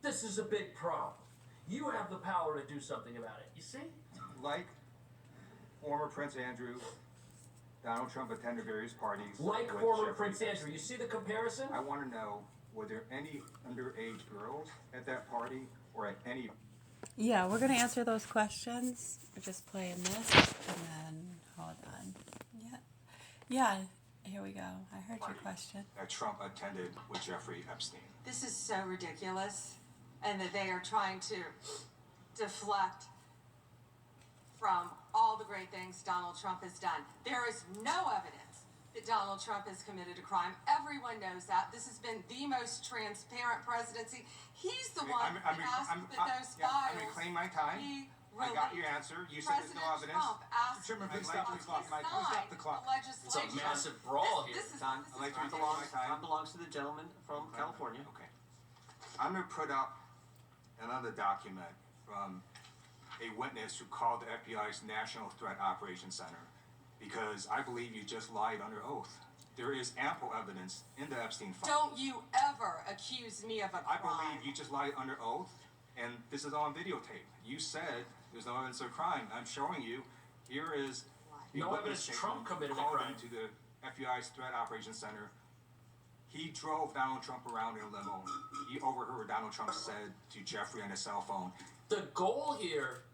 This is a big problem. You have the power to do something about it, you see? Like former Prince Andrew, Donald Trump attended various parties. Like former Prince Andrew. You see the comparison? I want to know, were there any underage girls at that party or at any... Yeah, we're going to answer those questions. We're just playing this, and then, hold on. Yeah, here we go. I heard your question. That Trump attended with Jeffrey Epstein. This is so ridiculous, and that they are trying to deflect from all the great things Donald Trump has done. There is no evidence that Donald Trump has committed a crime. Everyone knows that. This has been the most transparent presidency. He's the one that asked that those files I'm reclaiming my time. I got your answer. You said there's no evidence. Trump asked Chairman, please stop the clock. Mike, please stop the clock. It's a massive brawl here. Time belongs to the gentleman from California. Okay. I'm going to put up another document from a witness who called the FBI's National Threat Operations Center because I believe you just lied under oath. There is ample evidence in the Epstein file. Don't you ever accuse me of a crime. I believe you just lied under oath, and this is on videotape. You said there's no evidence of crime. I'm showing you. Here is no evidence Trump committed a crime. To the FBI's Threat Operations Center. He drove Donald Trump around in a limo. He overheard what Donald Trump said to Jeffrey on his cell phone. The goal here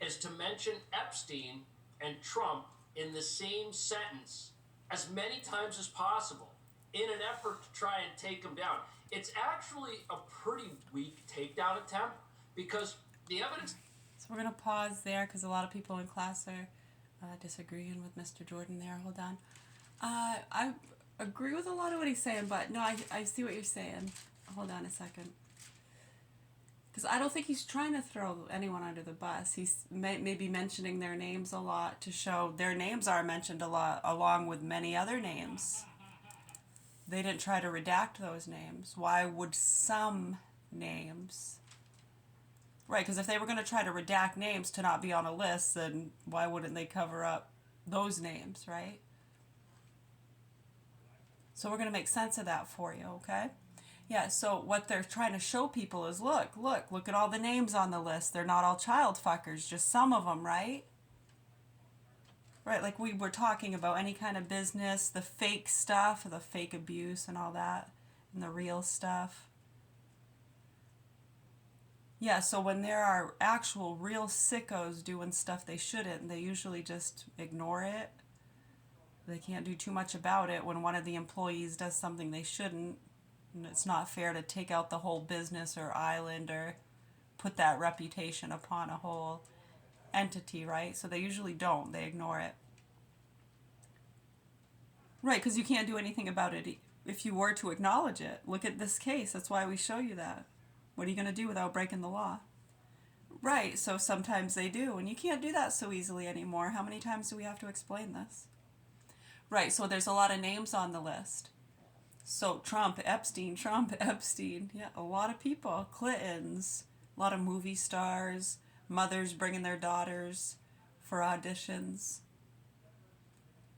is to mention Epstein and Trump in the same sentence as many times as possible in an effort to try and take them down. It's actually a pretty weak takedown attempt because the evidence... So we're going to pause there because a lot of people in class are disagreeing with Mr. Jordan there. Hold on. I agree with a lot of what he's saying, but no, I see what you're saying. Hold on a second. Because I don't think he's trying to throw anyone under the bus. He's maybe mentioning their names a lot to show their names are mentioned a lot along with many other names. They didn't try to redact those names. Why would some names... Right, because if they were going to try to redact names to not be on a list, then why wouldn't they cover up those names, right? So we're going to make sense of that for you, okay? Yeah, so what they're trying to show people is, look at all the names on the list. They're not all child fuckers, just some of them, right? Right, like we were talking about any kind of business, the fake stuff, the fake abuse and all that, and the real stuff. Yeah, so when there are actual real sickos doing stuff they shouldn't, they usually just ignore it. They can't do too much about it when one of the employees does something they shouldn't. And it's not fair to take out the whole business or island or put that reputation upon a whole entity, right? So they usually don't. They ignore it. Right, because you can't do anything about it if you were to acknowledge it. Look at this case. That's why we show you that. What are you going to do without breaking the law? Right, so sometimes they do, and you can't do that so easily anymore. How many times do we have to explain this? Right, so there's a lot of names on the list. So Trump, Epstein, yeah, a lot of people, Clintons, a lot of movie stars, mothers bringing their daughters for auditions.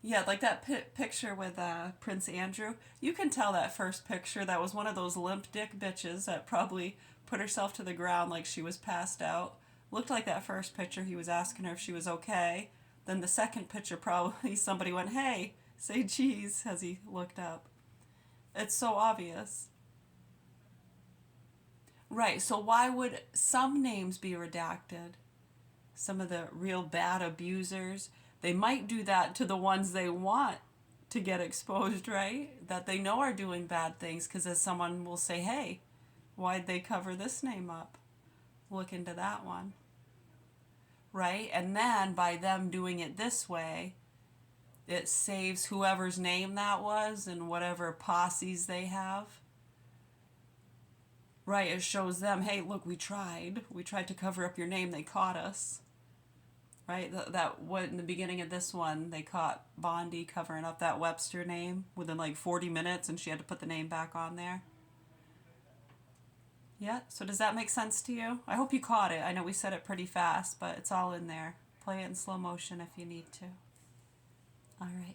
Yeah, like that picture with Prince Andrew. You can tell that first picture, that was one of those limp dick bitches that probably put herself to the ground like she was passed out. Looked like that first picture he was asking her if she was okay. Then the second picture probably somebody went, hey, say cheese, as he looked up. It's so obvious. Right, so why would some names be redacted? Some of the real bad abusers, they might do that to the ones they want to get exposed, right? That they know are doing bad things, because as someone will say, hey, why'd they cover this name up? Look into that one. Right? And then by them doing it this way, it saves whoever's name that was and whatever posses they have. Right, it shows them, hey, look, we tried to cover up your name, they caught us. Right, that what in the beginning of this one, they caught Bondi covering up that Webster name within like 40 minutes, and she had to put the name back on there. Yeah, so does that make sense to you? I hope you caught it. I know we said it pretty fast, but it's all in there. Play it in slow motion if you need to. All right.